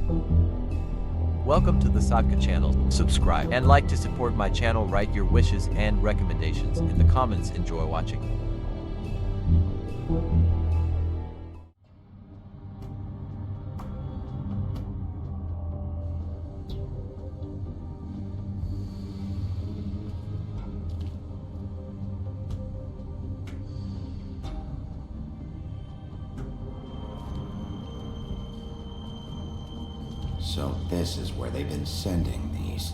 Welcome to the Sotka channel. Subscribe and like to support my channel. Write your wishes and recommendations in the comments. Enjoy watching. So this is where they've been sending these.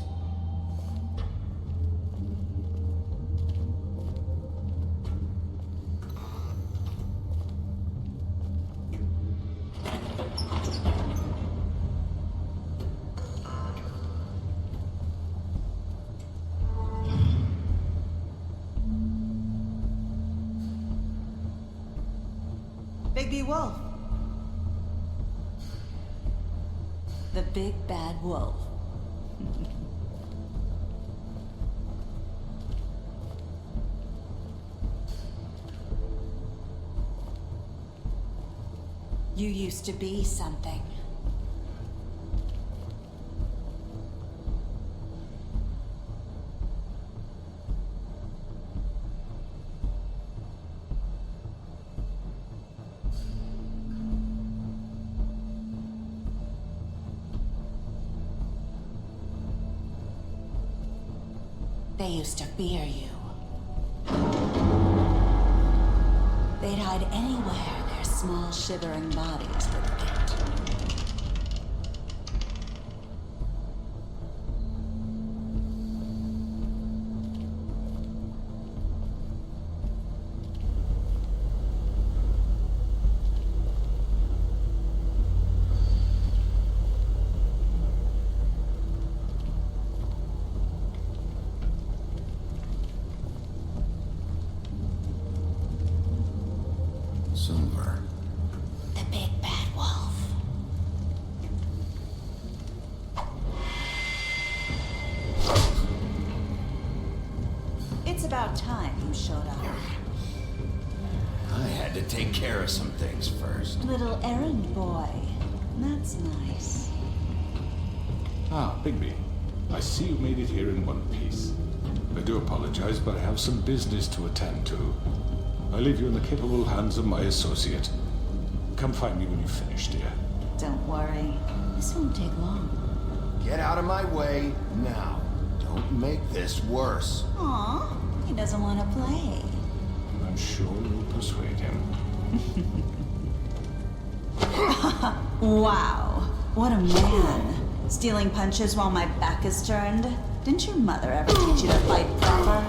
Big Wolf. The big bad wolf. You used to be something. They used to fear you. They'd hide anywhere their small shivering bodies would fit. Silver. The big bad wolf. It's about time you showed up. I had to take care of some things first. Little errand boy. That's nice. Ah, Bigby. I see you made it here in one piece. I do apologize, but I have some business to attend to. I leave you in the capable hands of my associate. Come find me when you've finished, dear. Don't worry. This won't take long. Get out of my way now. Don't make this worse. Aw, he doesn't want to play. I'm sure you'll persuade him. Wow, what a man. Stealing punches while my back is turned? Didn't your mother ever teach you to fight proper?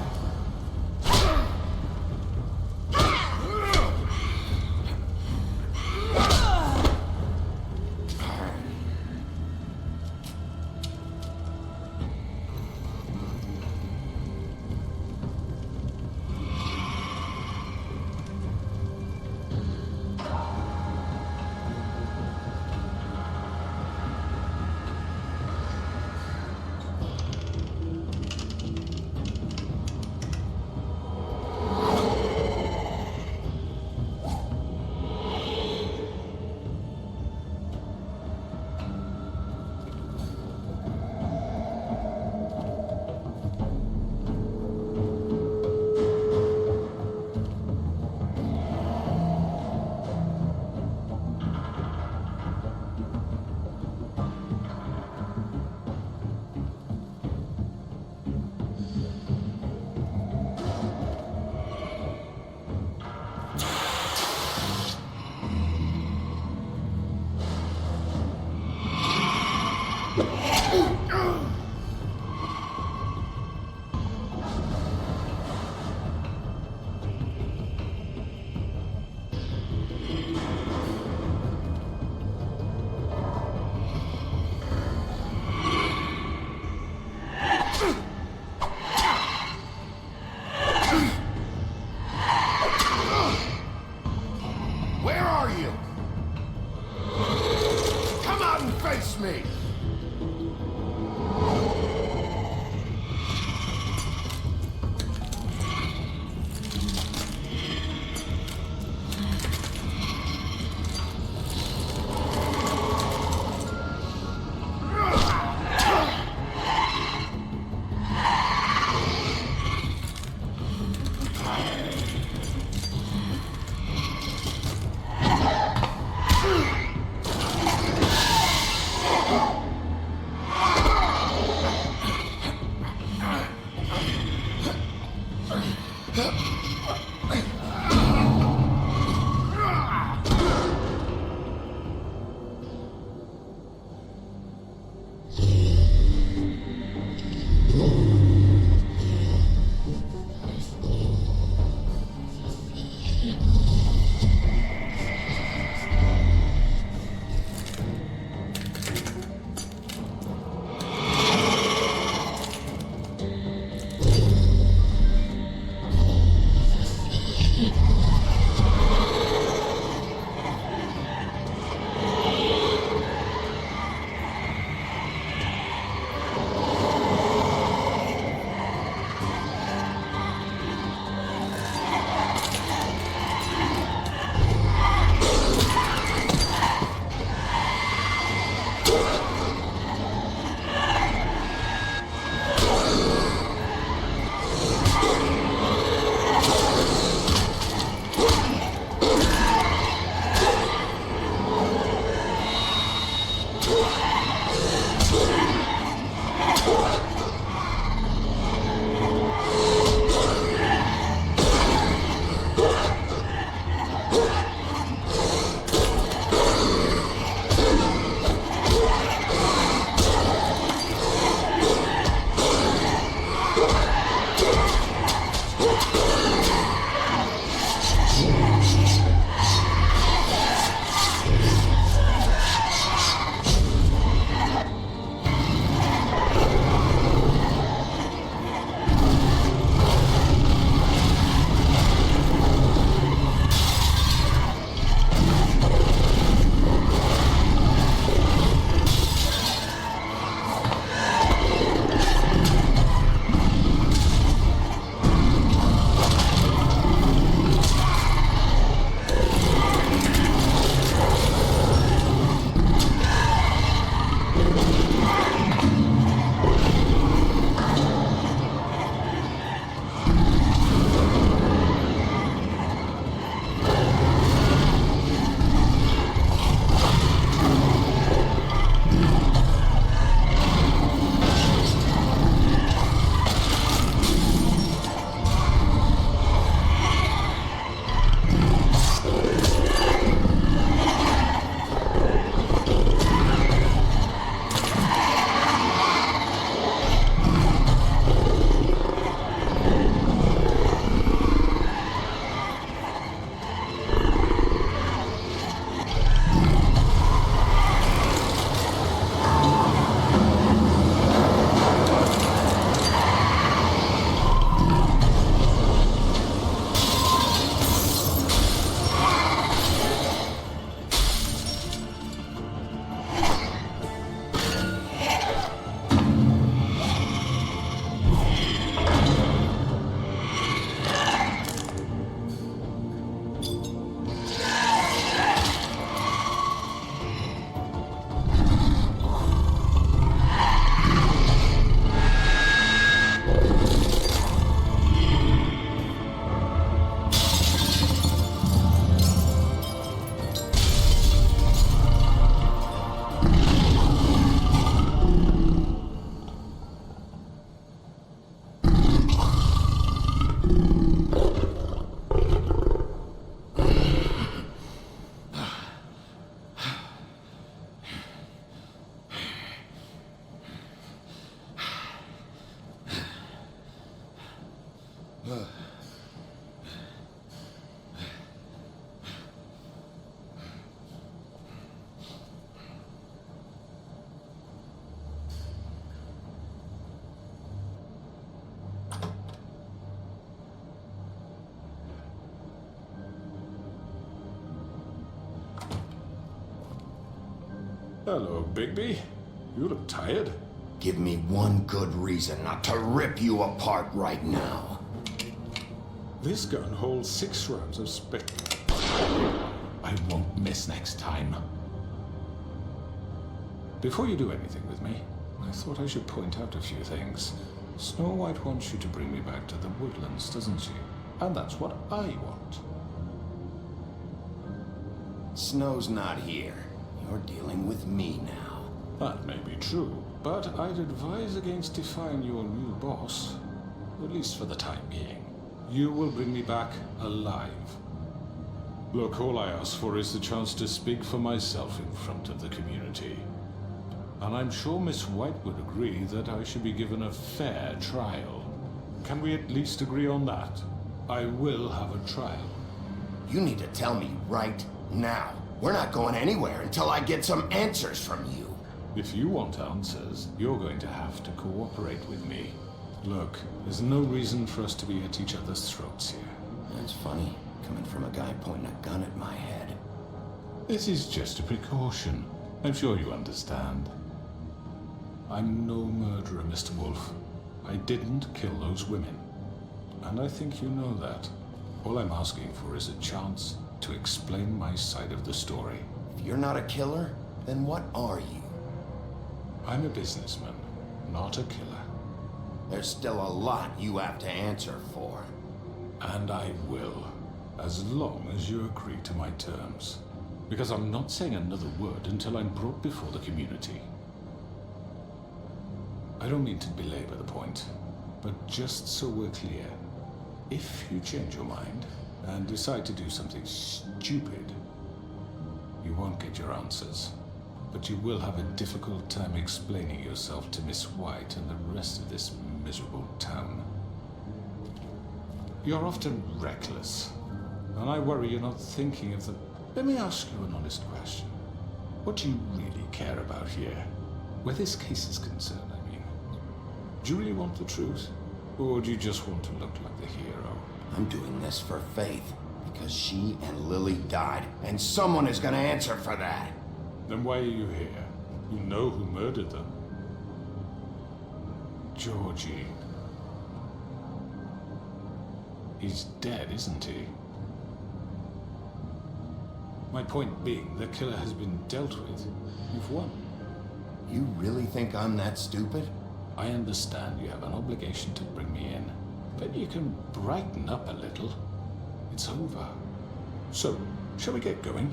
me! Hello, Bigby. You look tired. Give me one good reason not to rip you apart right now. This gun holds 6 rounds of spit. I won't miss next time. Before you do anything with me, I thought I should point out a few things. Snow White wants you to bring me back to the woodlands, doesn't she? And that's what I want. Snow's not here. You're dealing with me now. That may be true, but I'd advise against defying your new boss, at least for the time being. You will bring me back alive. Look, all I ask for is the chance to speak for myself in front of the community. And I'm sure Miss White would agree that I should be given a fair trial. Can we at least agree on that? I will have a trial. You need to tell me right now. We're not going anywhere until I get some answers from you. If you want answers, you're going to have to cooperate with me. Look, there's no reason for us to be at each other's throats here. That's funny, coming from a guy pointing a gun at my head. This is just a precaution. I'm sure you understand. I'm no murderer, Mr. Wolf. I didn't kill those women. And I think you know that. All I'm asking for is a chance to explain my side of the story. If you're not a killer, then what are you? I'm a businessman, not a killer. There's still a lot you have to answer for. And I will, as long as you agree to my terms. Because I'm not saying another word until I'm brought before the community. I don't mean to belabor the point, but just so we're clear, if you change your mind and decide to do something stupid, you won't get your answers, but you will have a difficult time explaining yourself to Miss White and the rest of this miserable town. You're often reckless, and I worry you're not thinking of the... Let me ask you an honest question. What do you really care about here? Where this case is concerned, I mean. Do you really want the truth? Or do you just want to look like the hero? I'm doing this for Faith, because she and Lily died, and someone is gonna answer for that. Then why are you here? You know who murdered them. Georgie. He's dead, isn't he? My point being, the killer has been dealt with. You've won. You really think I'm that stupid? I understand you have an obligation to bring me in, but you can brighten up a little. It's over. So, shall we get going?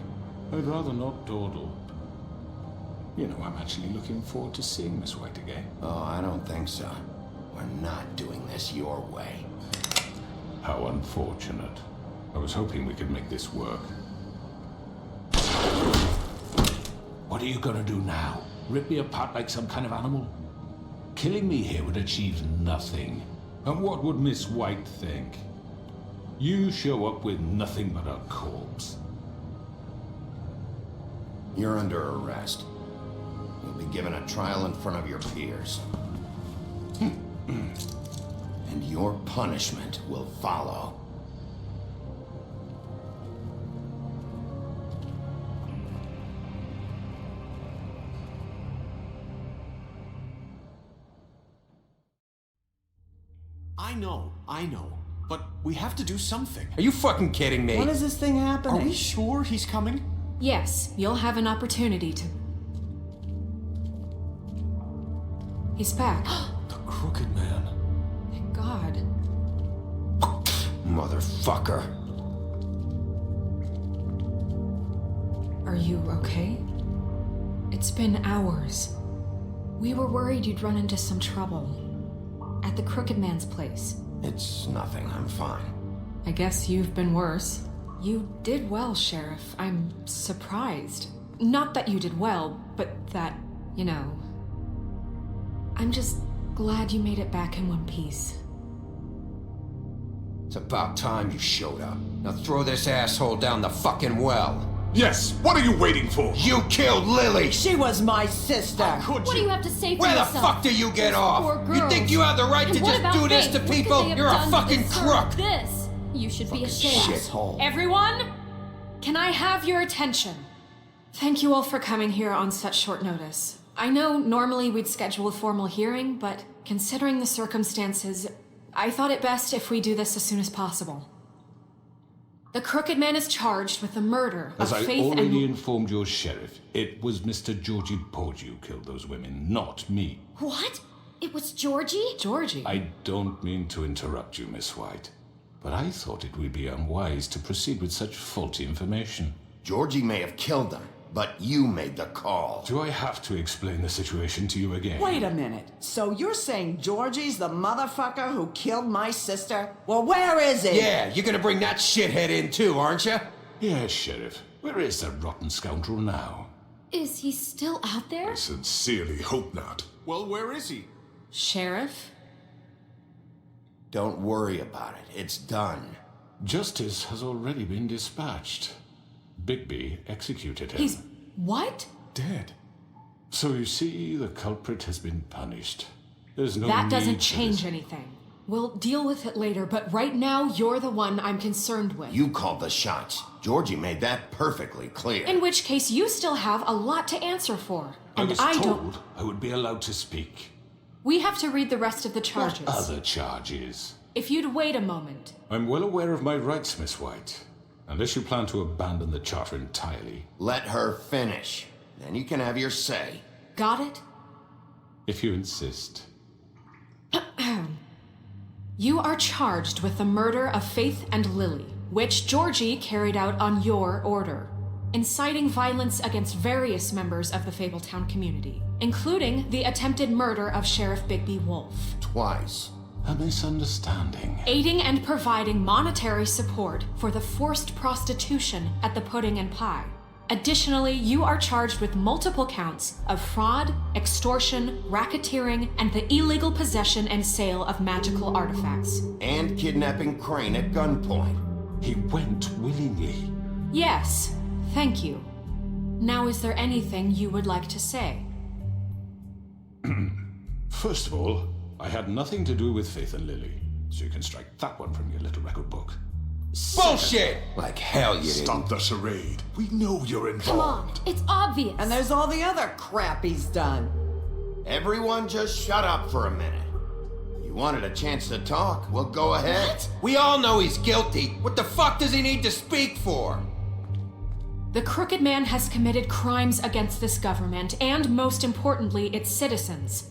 I'd rather not dawdle. You know, I'm actually looking forward to seeing Miss White again. Oh, I don't think so. We're not doing this your way. How unfortunate. I was hoping we could make this work. What are you gonna do now? Rip me apart like some kind of animal? Killing me here would achieve nothing. And what would Miss White think? You show up with nothing but a corpse. You're under arrest. You'll be given a trial in front of your peers. And your punishment will follow. I know. But we have to do something. Are you fucking kidding me? When is this thing happening? Are we sure he's coming? Yes, you'll have an opportunity to... He's back. The Crooked Man. Thank God. Motherfucker. Are you okay? It's been hours. We were worried you'd run into some trouble. At the Crooked Man's place. It's nothing, I'm fine. I guess you've been worse. You did well, Sheriff. I'm surprised. Not that you did well, but that, you know... I'm just glad you made it back in one piece. It's about time you showed up. Now throw this asshole down the fucking well. Yes, what are you waiting for? You killed Lily! She was my sister. Could What do you have to say for Where the yourself? fuck do you get off? Poor You girls. think you have the right And to what just about do this Faith? to What could people? they have You're a done to fucking deserve crook! This. You should be ashamed. Shithole. Everyone, can I have your attention? Thank you all for coming here on such short notice. I know normally we'd schedule a formal hearing, but considering the circumstances, I thought it best if we do this as soon as possible. The Crooked Man is charged with the murder As of I Faith already and... informed your sheriff, it was Mr. Georgie Porgy who killed those women, not me. What? It was Georgie? Georgie. I don't mean to interrupt you, Miss White, but I thought it would be unwise to proceed with such faulty information. Georgie may have killed them, but you made the call. Do I have to explain the situation to you again? Wait a minute. So you're saying Georgie's the motherfucker who killed my sister? Well, where is he? Yeah, you're gonna bring that shithead in too, aren't you? Yes, Sheriff. Where is that rotten scoundrel now? Is he still out there? Sincerely hope not. Well, where is he? Sheriff? Don't worry about it. It's done. Justice has already been dispatched. Bigby executed him. He's... what? dead. So you see, the culprit has been punished. There's no That need doesn't for change this. anything. We'll deal with it later, but right now, you're the one I'm concerned with. You called the shots. Georgie made that perfectly clear. In which case, you still have a lot to answer for. I And was I told don't... I would be allowed to speak. We have to read the rest of the charges. What other charges? If you'd wait a moment. I'm well aware of my rights, Miss White. Unless you plan to abandon the charter entirely. Let her finish. Then you can have your say. Got it? If you insist. You are charged with the murder of Faith and Lily, which Georgie carried out on your order. inciting violence against various members of the Fabletown community, including the attempted murder of Sheriff Bigby Wolf. Twice. A misunderstanding. Aiding and providing monetary support for the forced prostitution at the Pudding and Pie. Additionally, you are charged with multiple counts of fraud, extortion, racketeering, and the illegal possession and sale of magical artifacts. And kidnapping Crane at gunpoint. He went willingly. Yes, thank you. Now, is there anything you would like to say? First of all, I had nothing to do with Faith and Lily, so you can strike that one from your little record book. Bullshit! Like hell you didn't. Stop the charade. We know you're Come on, involved. it's obvious. And there's all the other crap he's done. Everyone just shut up for a minute. You wanted a chance to talk? Well, go ahead. What? We all know he's guilty. What the fuck does he need to speak for? The Crooked Man has committed crimes against this government and, most importantly, its citizens.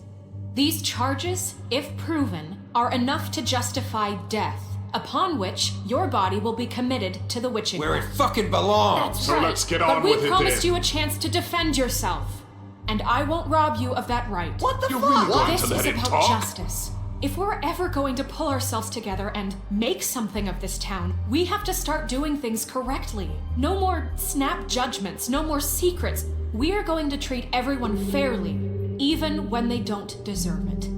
These charges, if proven, are enough to justify death, upon which your body will be committed to the witching Where it room. fucking belongs. That's So right. let's get But on we with it promised then. you a chance to defend yourself, and I won't rob you of that right. What the You're fuck? really going This to let is him about talk? justice. If we're ever going to pull ourselves together and make something of this town, we have to start doing things correctly. No more snap judgments, no more secrets. We are going to treat everyone fairly, even when they don't deserve it.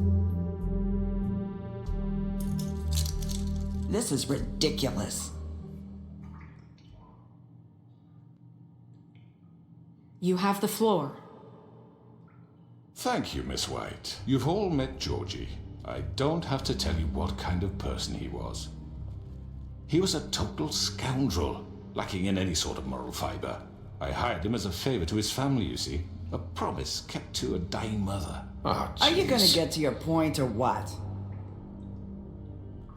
This is ridiculous. You have the floor. Thank you, Miss White. You've all met Georgie. I don't have to tell you what kind of person he was. He was a total scoundrel, lacking in any sort of moral fiber. I hired him as a favor to his family, you see. A promise kept to a dying mother. Oh, Are you gonna jeez. get to your point or what?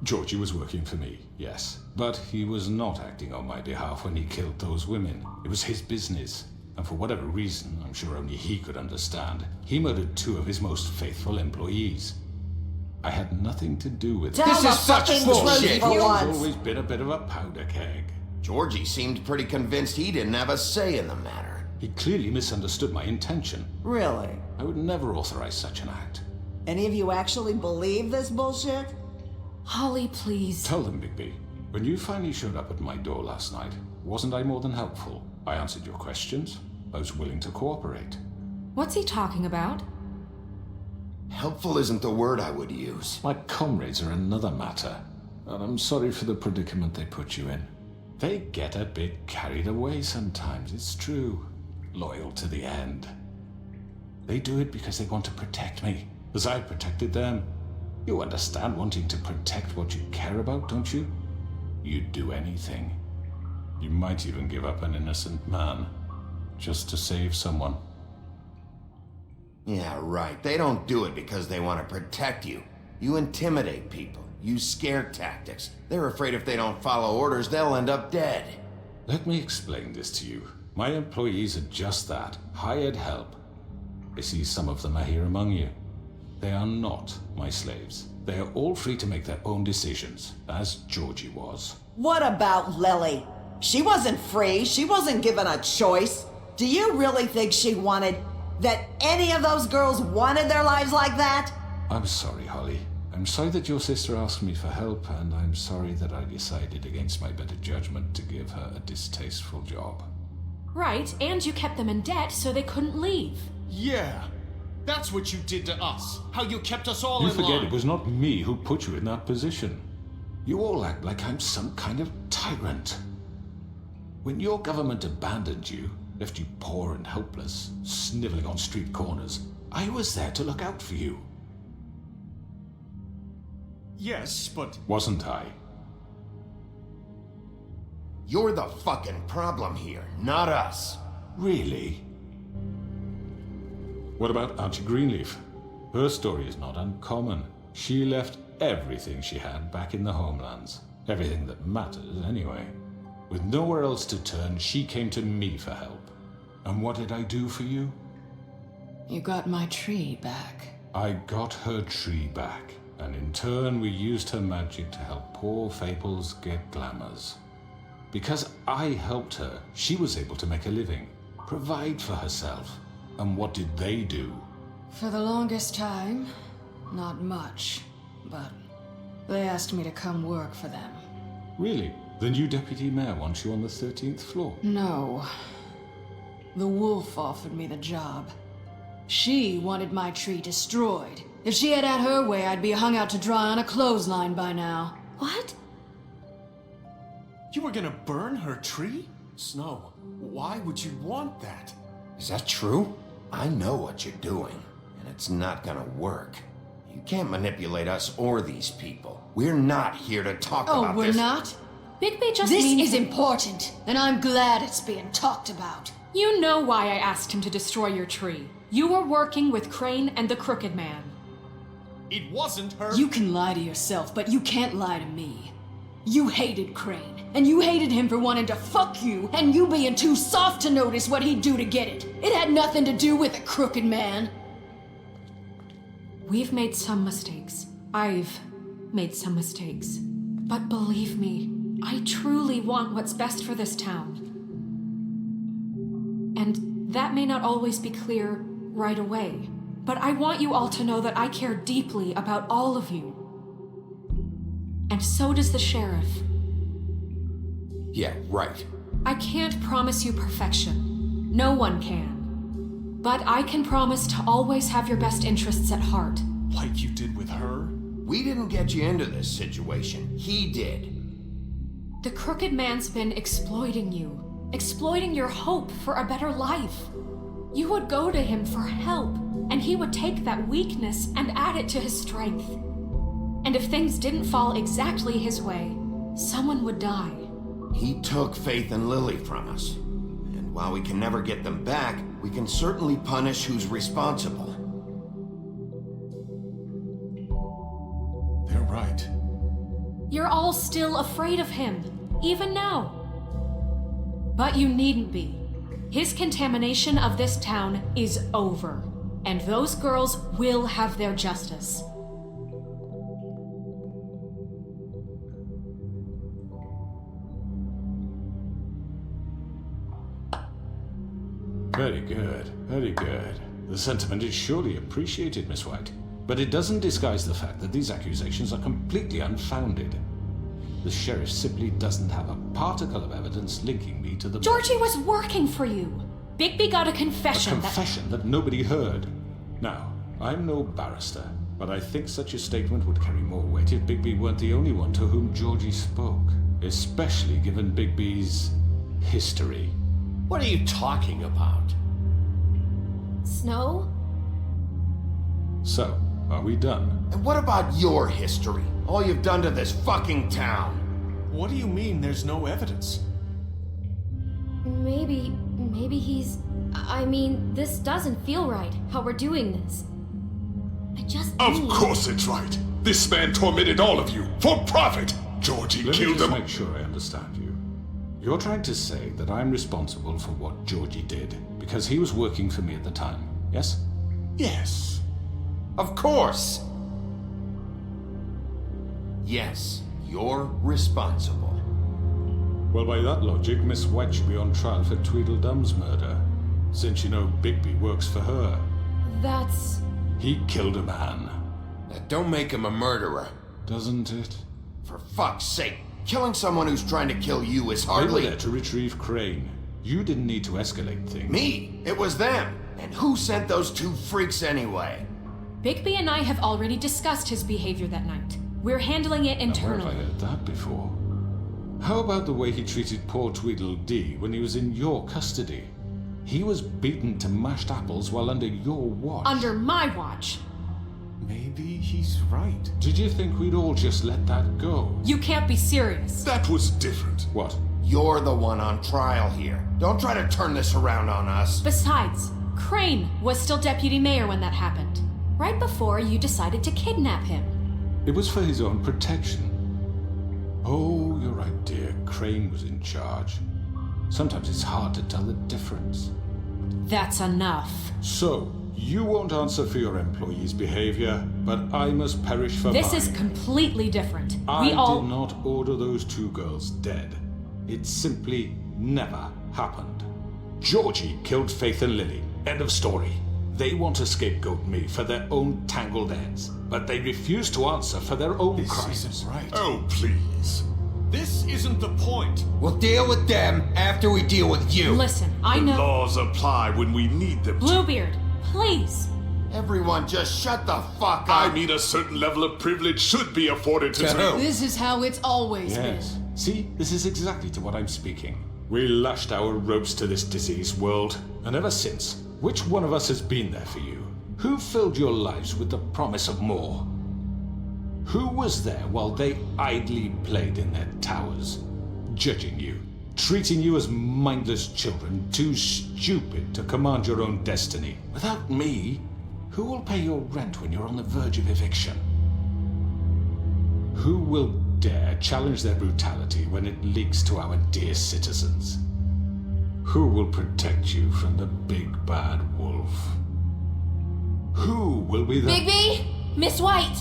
Georgie was working for me, yes. But he was not acting on my behalf when he killed those women. It was his business. And for whatever reason, I'm sure only he could understand, he murdered 2 of his most faithful employees. I had nothing to do with it. Tell This the is such fucking bullshit. truth for He's once. always been a bit of a powder keg. Georgie seemed pretty convinced he didn't have a say in the matter. He clearly misunderstood my intention. Really? I would never authorize such an act. Any of you actually believe this bullshit? Holly, please. Tell them, Bigby. When you finally showed up at my door last night, wasn't I more than helpful? I answered your questions. I was willing to cooperate. What's he talking about? Helpful isn't the word I would use. My comrades are another matter, and I'm sorry for the predicament they put you in. They get a bit carried away sometimes, it's true. Loyal to the end. They do it because they want to protect me, as I protected them. You understand wanting to protect what you care about, don't you? You'd do anything. You might even give up an innocent man, just to save someone. Yeah, right. They don't do it because they want to protect you. You intimidate people, use scare tactics. They're afraid if they don't follow orders, they'll end up dead. Let me explain this to you. My employees are just that, hired help. I see some of them are here among you. They are not my slaves. They are all free to make their own decisions, as Georgie was. What about Lily? She wasn't free. She wasn't given a choice. Do you really think she wanted... that any of those girls wanted their lives like that? I'm sorry, Holly. I'm sorry that your sister asked me for help, and I'm sorry that I decided against my better judgment to give her a distasteful job. Right, and you kept them in debt so they couldn't leave. Yeah. That's what you did to us. How you kept us all You in forget line. it was not me who put you in that position. You all act like I'm some kind of tyrant. When your government abandoned you, left you poor and helpless, sniveling on street corners, I was there to look out for you. Yes, but... Wasn't I? You're the fucking problem here, not us. Really? What about Auntie Greenleaf? Her story is not uncommon. She left everything she had back in the homelands. Everything that matters, anyway. With nowhere else to turn, she came to me for help. And what did I do for you? You got my tree back. I got her tree back, and in turn we used her magic to help poor Fables get glamours. Because I helped her, she was able to make a living, provide for herself. And what did they do? For the longest time, not much. But they asked me to come work for them. Really? The new deputy mayor wants you on the 13th floor? No. The wolf offered me the job. She wanted my tree destroyed. If she had her way, I'd be hung out to dry on a clothesline by now. What? You were gonna burn her tree? Snow, why would you want that? Is that true? I know what you're doing, and it's not gonna work. You can't manipulate us or these people. We're not here to talk about Oh, we're this. not? Bigby just This means... is important, and I'm glad it's being talked about. You know why I asked him to destroy your tree. You were working with Crane and the Crooked Man. It wasn't her. You can lie to yourself, but you can't lie to me. You hated Crane, and you hated him for wanting to fuck you, and you being too soft to notice what he'd do to get it. It had nothing to do with the Crooked Man. We've made some mistakes. I've made some mistakes. But believe me, I truly want what's best for this town. And that may not always be clear right away. But I want you all to know that I care deeply about all of you. And so does the sheriff. Yeah, right. I can't promise you perfection. No one can. But I can promise to always have your best interests at heart. Like you did with her? We didn't get you into this situation. He did. The Crooked Man's been exploiting you. Exploiting your hope for a better life. You would go to him for help, and he would take that weakness and add it to his strength. And if things didn't fall exactly his way, someone would die. He took Faith and Lily from us. And while we can never get them back, we can certainly punish who's responsible. They're right. You're all still afraid of him, even now. But you needn't be. His contamination of this town is over, and those girls will have their justice. Very good, very good. The sentiment is surely appreciated, Miss White. But it doesn't disguise the fact that these accusations are completely unfounded. The sheriff simply doesn't have a particle of evidence linking me to the... Georgie was working for you. Bigby got a confession. A confession that nobody heard. Now, I'm no barrister, but I think such a statement would carry more weight if Bigby weren't the only one to whom Georgie spoke. Especially given Bigby's history. What are you talking about? Snow? So, are we done? And what about your history? All you've done to this fucking town? What do you mean there's no evidence? Maybe he's... I mean, this doesn't feel right, how we're doing this. I just Of need... course it's right. This man tormented all of you for profit. Georgie Let me killed just him. make sure I understand you. You're trying to say that I'm responsible for what Georgie did because he was working for me at the time, yes? Yes. Of course! Yes, you're responsible. Well, by that logic, Miss White should be on trial for Tweedledum's murder, since you know Bigby works for her. That's... He killed a man. That don't make him a murderer. Doesn't it? For fuck's sake, killing someone who's trying to kill you is They were hardly... there to retrieve Crane. You didn't need to escalate things. Me? It was them. And who sent those two freaks anyway? Bigby and I have already discussed his behavior that night. We're handling it Now, where have I internally. heard that before? How about the way he treated poor Tweedledee when he was in your custody? He was beaten to mashed apples while under your watch. Under my watch. Maybe he's right. Did you think we'd all just let that go? You can't be serious. That was different. What? You're the one on trial here. Don't try to turn this around on us. Besides, Crane was still deputy mayor when that happened. Right before you decided to kidnap him. It was for his own protection. Oh, you're right, dear. Crane was in charge. Sometimes it's hard to tell the difference. That's enough. So, you won't answer for your employees' behavior, but I must perish for This mine. is completely different. I We all... did not order those two girls dead. It simply never happened. Georgie killed Faith and Lily. End of story. They want to scapegoat me for their own tangled ends, but they refuse to answer for their own This crimes. isn't right. Oh, please. This isn't the point. We'll deal with them after we deal with you. Listen, I The know. laws apply when we need them to. Bluebeard, please. Everyone just shut the fuck up. I mean, a certain level of privilege should be afforded to To who? This is how it's always Yes. been. See, this is exactly to what I'm speaking. We lashed our ropes to this diseased world, and ever since, which one of us has been there for you? Who filled your lives with the promise of more? Who was there while they idly played in their towers, judging you, treating you as mindless children, too stupid to command your own destiny? Without me, who will pay your rent when you're on the verge of eviction? Who will dare challenge their brutality when it leaks to our dear citizens? Who will protect you from the big bad wolf? Who will be the... Bigby! Miss White!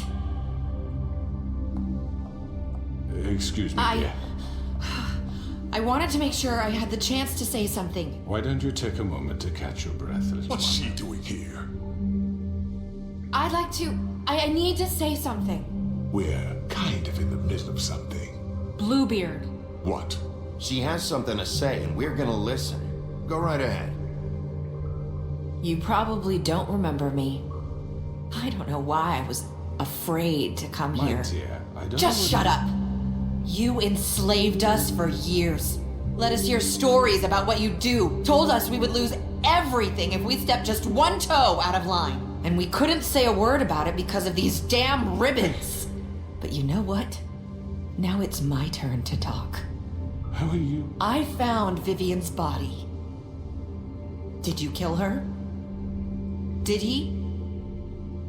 Excuse me, dear. I wanted to make sure I had the chance to say something. Why don't you take a moment to catch your breath, little What's one? she doing here? I'd like to... I need to say something. We're kind of in the middle of something. Bluebeard. What? She has something to say, and we're gonna listen. Go right ahead. You probably don't remember me. I don't know why I was afraid to come My here. dear, I don't Just know shut up. You enslaved us for years. Let us hear stories about what you do. Told us we would lose everything if we stepped just one toe out of line. And we couldn't say a word about it because of these damn ribbons. But you know what? Now it's my turn to talk. How are you? I found Vivian's body. Did you kill her? Did he?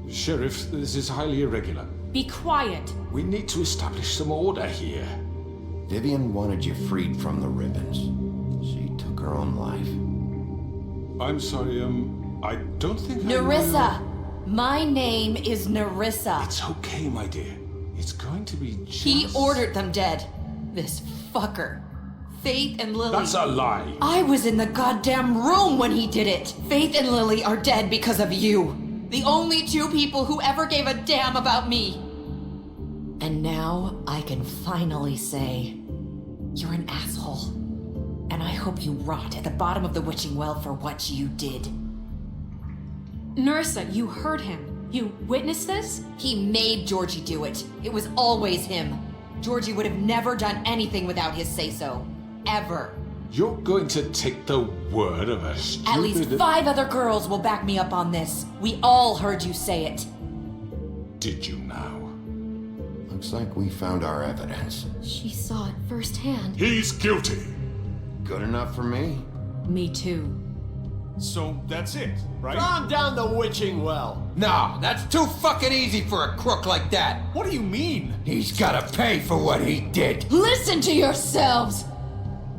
Sheriff, this is highly irregular. Be quiet. We need to establish some order here. Vivian wanted you freed from the ribbons. She took her own life. I'm sorry, I don't think Nerissa! My name is Nerissa. It's okay, my dear. It's going to be just... He ordered them dead. This fucker. Faith and Lily. That's a lie. I was in the goddamn room when he did it. Faith and Lily are dead because of you. The only two people who ever gave a damn about me. And now I can finally say, you're an asshole. And I hope you rot at the bottom of the witching well for what you did. Nerissa, you heard him. You witnessed this? He made Georgie do it. It was always him. Georgie would have never done anything without his say-so. Ever. You're going to take the word of a stupid... At least 5 other girls will back me up on this. We all heard you say it. Did you now? Looks like we found our evidence. She saw it firsthand. He's guilty. Good enough for me? Me too. So that's it, right? Calm down the witching well. No, that's too fucking easy for a crook like that. What do you mean? He's gotta pay for what he did. Listen to yourselves!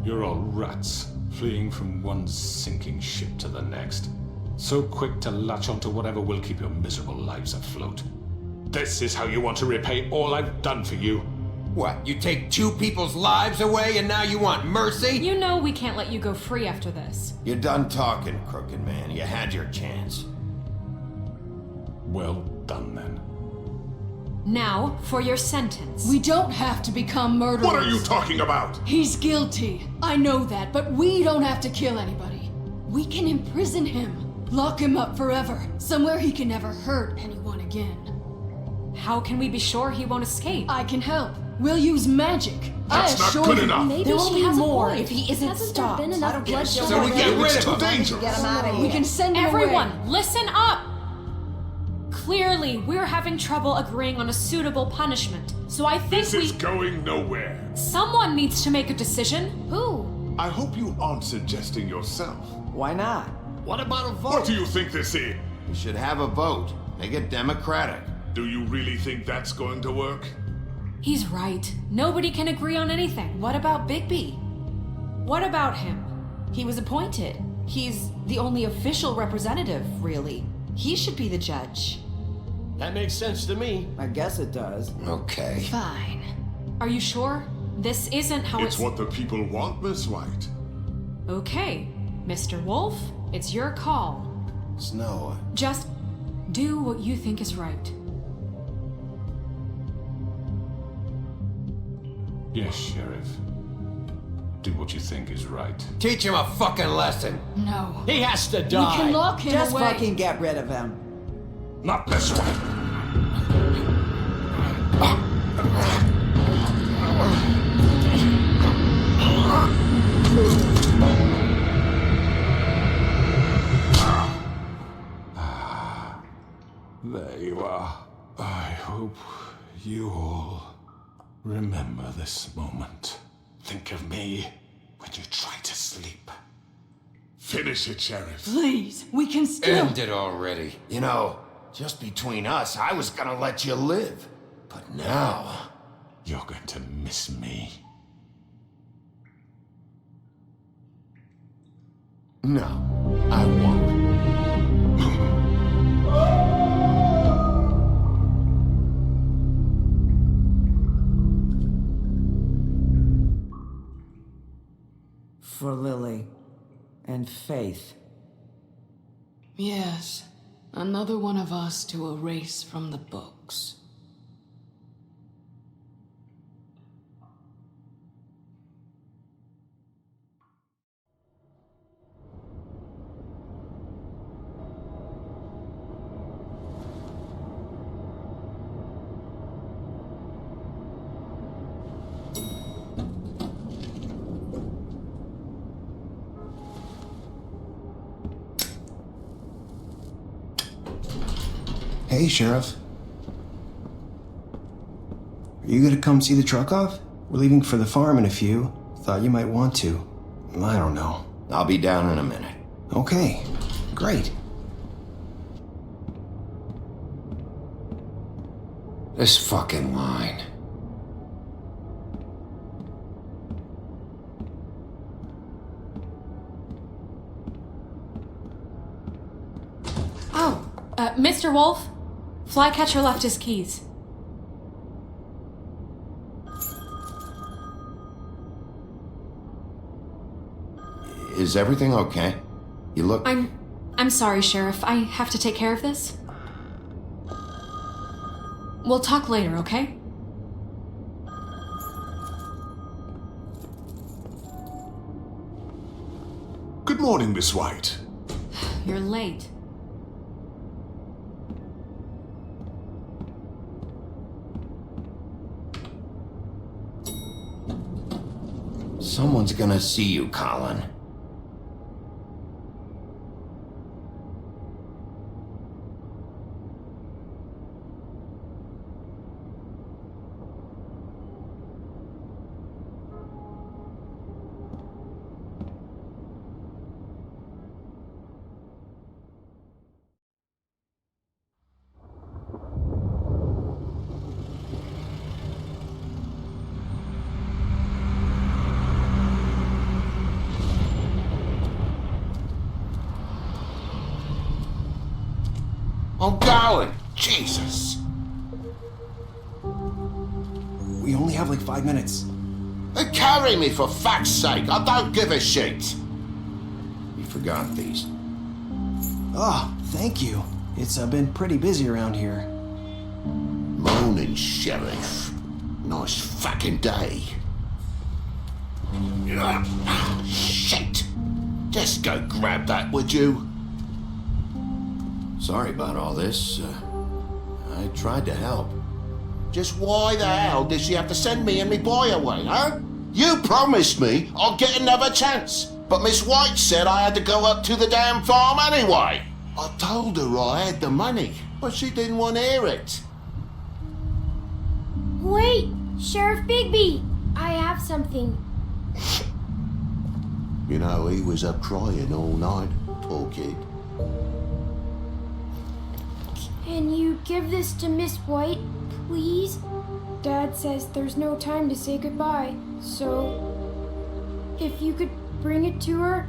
You're all rats, fleeing from one sinking ship to the next. So quick to latch onto whatever will keep your miserable lives afloat. This is how you want to repay all I've done for you? What, you take 2 people's lives away and now you want mercy? You know we can't let you go free after this. You're done talking, crooked man. You had your chance. Well done, then. Now, for your sentence. We don't have to become murderers. What are you talking about? He's guilty. I know that, but we don't have to kill anybody. We can imprison him. Lock him up forever. Somewhere he can never hurt anyone again. How can we be sure he won't escape? I can help. We'll use magic. That's I not assure good you. enough. Maybe There will she be has more a point. if he isn't Hasn't stopped. there been I enough don't give a bloodshed shit. So we get rid It's of too him. dangerous. Get him out of here. We can send him Everyone, away. listen up! Clearly, we're having trouble agreeing on a suitable punishment. So I think This is going nowhere. someone needs to make a decision. Who? I hope you aren't suggesting yourself. Why not? What about a vote? What do you think this is? We should have a vote. Make it democratic. Do you really think that's going to work? He's right. Nobody can agree on anything. What about Bigby? What about him? He was appointed. He's the only official representative, really. He should be the judge. That makes sense to me. I guess it does. Okay. Fine. Are you sure? This isn't how It's what the people want, Miss White. Okay, Mr. Wolf, it's your call. Snow, Just do what you think is right. Yes, Sheriff. Do what you think is right. teach him a fucking lesson. No. He has to We die. can lock him Just away. fucking get rid of him. Not this one. There you are. I hope you all remember this moment. Think of me when you try to sleep. Finish it, Sheriff. Please, we can still. End it already. You know, just between us, I was gonna let you live. But now... You're going to miss me. No, I won't. For Lily and Faith. Yes, another one of us to erase from the books. Hey, Sheriff. Are you gonna come see the truck off? We're leaving for the farm in a few. Thought you might want to. I don't know. I'll be down in a minute. Okay, great. This fucking line. Oh, Mr. Wolf, Flycatcher left his keys. Is everything okay? You look... I'm sorry, Sheriff. I have to take care of this. We'll talk later, okay? Good morning, Miss White. You're late. Someone's gonna see you, Colin. I'm going! Jesus! We only have like 5 minutes. They carry me for fuck's sake! I don't give a shit! You forgot these. Oh, thank you. It's been pretty busy around here. Morning, Sheriff. Nice fucking day. Shit! Just go grab that, would you? Sorry about all this. I tried to help. Just why the hell did she have to send me and me boy away, huh? You promised me I'd get another chance, but Miss White said I had to go up to the damn farm anyway. I told her I had the money, but she didn't want to hear it. Wait, Sheriff Bigby, I have something. You know, he was up crying all night, poor kid. Can you give this to Miss White, please? Dad says there's no time to say goodbye, so if you could bring it to her,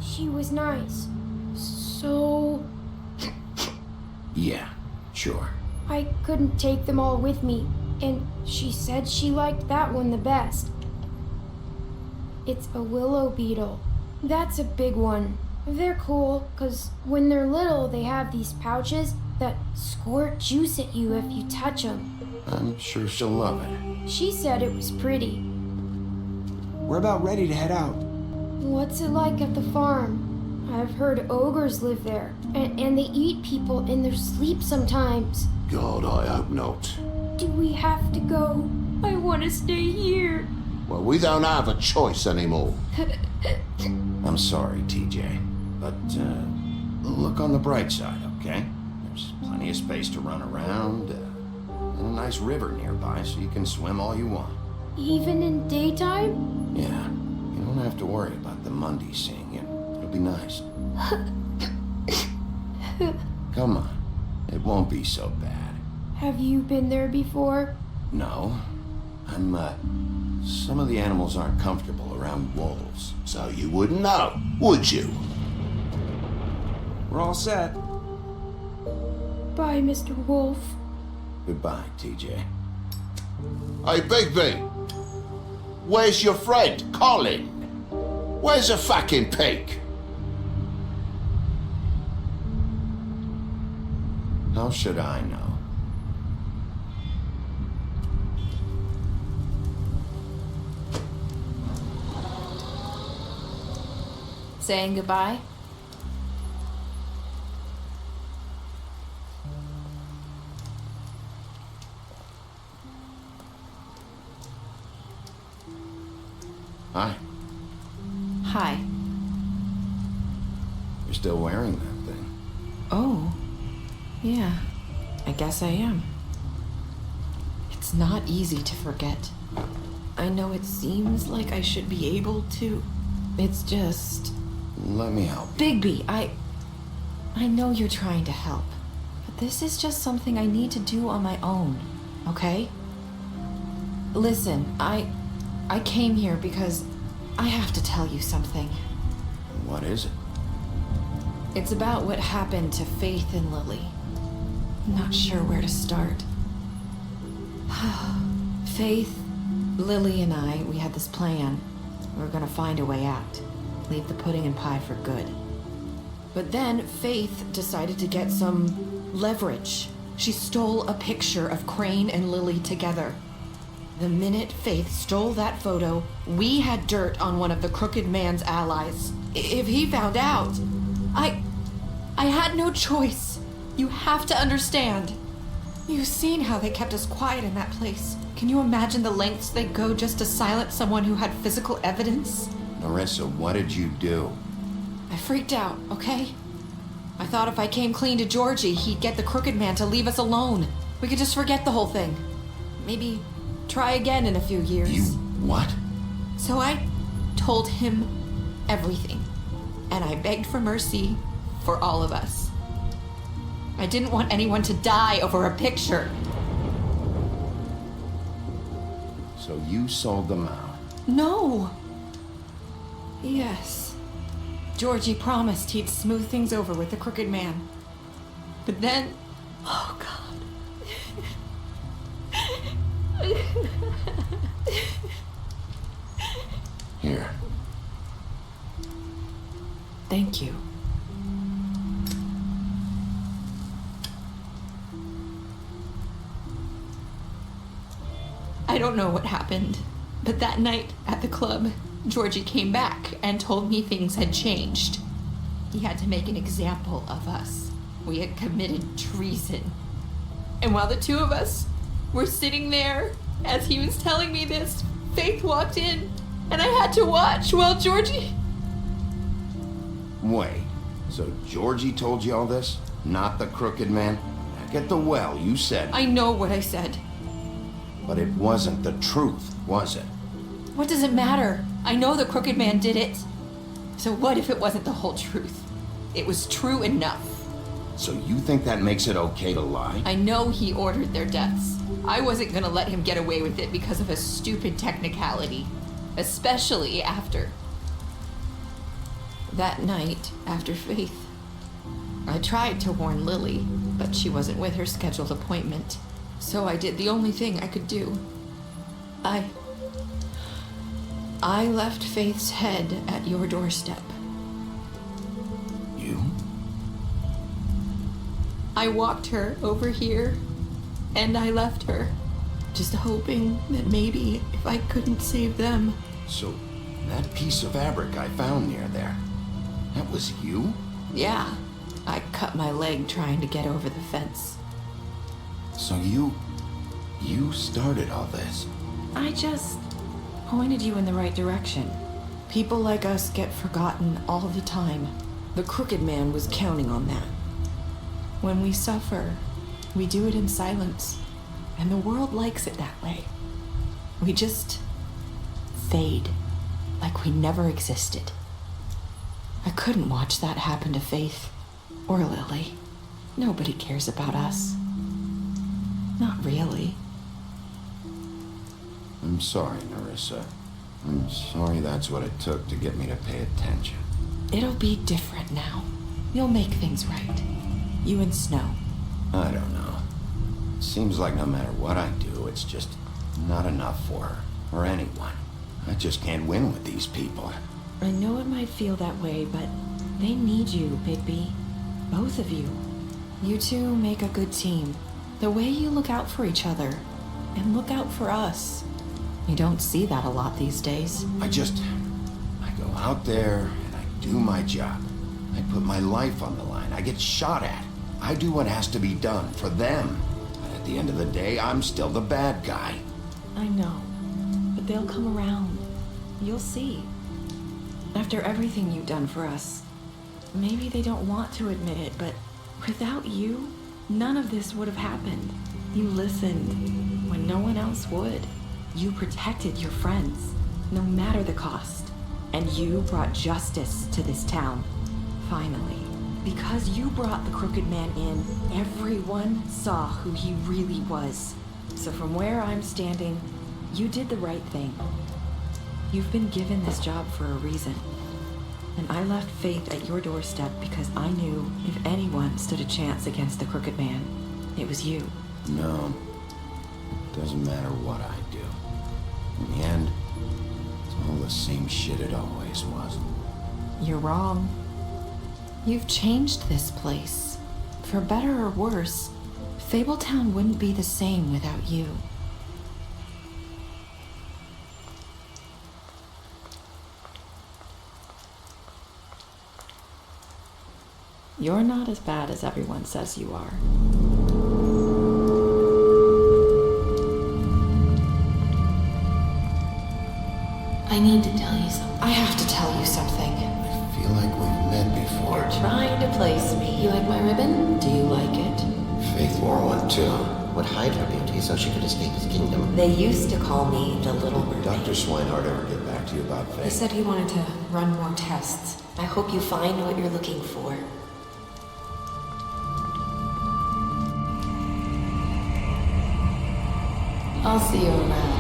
she was nice. So Yeah, sure. I couldn't take them all with me, and she said she liked that one the best. It's a willow beetle. That's a big one. They're cool, because when they're little, they have these pouches that squirt juice at you if you touch them. I'm sure she'll love it. She said it was pretty. We're about ready to head out. What's it like at the farm? I've heard ogres live there, and they eat people in their sleep sometimes. God, I hope not. Do we have to go? I want to stay here. Well, we don't have a choice anymore. I'm sorry, TJ, but look on the bright side, okay? There's plenty of space to run around, and a nice river nearby so you can swim all you want. Even in daytime? Yeah, you don't have to worry about the Monday seeing you. It'll be nice. Come on, it won't be so bad. Have you been there before? No, some of the animals aren't comfortable around wolves, so you wouldn't know, would you? We're all set. Bye, Mr. Wolf. Goodbye, TJ. Hey, Bigby! Where's your friend, Colin? Where's the fucking pig? How should I know? Saying goodbye? Hi. Hi. You're still wearing that thing. Oh. Yeah. I guess I am. It's not easy to forget. I know it seems like I should be able to. It's just... Let me help. Bigby, I know you're trying to help. But this is just something I need to do on my own, okay? Listen, I came here because I have to tell you something. What is it? It's about what happened to Faith and Lily. I'm not sure where to start. Faith, Lily, and I, we had this plan. We were gonna find a way out. Leave the pudding and pie for good. But then Faith decided to get some leverage. She stole a picture of Crane and Lily together. The minute Faith stole that photo, we had dirt on one of the Crooked Man's allies. If he found out, I had no choice. You have to understand. You've seen how they kept us quiet in that place. Can you imagine the lengths they'd go just to silence someone who had physical evidence? Narissa, what did you do? I freaked out, okay? I thought if I came clean to Georgie, he'd get the Crooked Man to leave us alone. We could just forget the whole thing. Maybe try again in a few years. You what? So I told him everything. And I begged for mercy for all of us. I didn't want anyone to die over a picture. So you sold them out? No. Yes. Georgie promised he'd smooth things over with the Crooked Man. But then... Oh, God. Here. Thank you. I don't know what happened, but that night at the club, Georgie came back and told me things had changed. He had to make an example of us. We had committed treason. And while the two of us were sitting there, as he was telling me this, Faith walked in, and I had to watch while Georgie... Wait, so Georgie told you all this? Not the Crooked Man? Back at the well, you said... I know what I said. But it wasn't the truth, was it? What does it matter? I know the Crooked Man did it. So what if it wasn't the whole truth? It was true enough. So you think that makes it okay to lie? I know he ordered their deaths. I wasn't gonna let him get away with it because of a stupid technicality. Especially after... that night, after Faith. I tried to warn Lily, but she wasn't with her scheduled I left Faith's head at your doorstep. You? I walked her over here, and I left her, just hoping that maybe if I couldn't save them. So, that piece of fabric I found near there, that was you? Yeah, I cut my leg trying to get over the fence. So you started all this? I just pointed you in the right direction. People like us get forgotten all the time. The Crooked Man was counting on that. When we suffer, we do it in silence, and the world likes it that way. We just fade, like we never existed. I couldn't watch that happen to Faith or Lily. Nobody cares about us. Not really. I'm sorry, Nerissa. I'm sorry that's what it took to get me to pay attention. It'll be different now. You'll make things right. You and Snow. I don't know. Seems like no matter what I do, it's just not enough for her, or anyone. I just can't win with these people. I know it might feel that way, but they need you, Bigby. Both of you. You two make a good team. The way you look out for each other, and look out for us. You don't see that a lot these days. I go out there and I do my job. I put my life on the line. I get shot at. I do what has to be done for them. But at the end of the day, I'm still the bad guy. I know, but they'll come around. You'll see. After everything you've done for us, maybe they don't want to admit it, but without you, none of this would have happened. You listened when no one else would. You protected your friends, no matter the cost. And you brought justice to this town, finally. Because you brought the Crooked Man in, everyone saw who he really was. So from where I'm standing, you did the right thing. You've been given this job for a reason. And I left Faith at your doorstep because I knew if anyone stood a chance against the Crooked Man, it was you. No, it doesn't matter what I do. In the end, it's all the same shit it always was. You're wrong. You've changed this place. For better or worse, Fabletown wouldn't be the same without you. You're not as bad as everyone says you are. I need to tell you something. I have to tell you something. I feel like we've met before. You're trying to place me. You like my ribbon? Do you like it? Faith wore one too. Would hide her beauty so she could escape his kingdom. They used to call me the Little Mermaid. Dr. Swinehart ever get back to you about Faith? He said he wanted to run more tests. I hope you find what you're looking for. I'll see you around.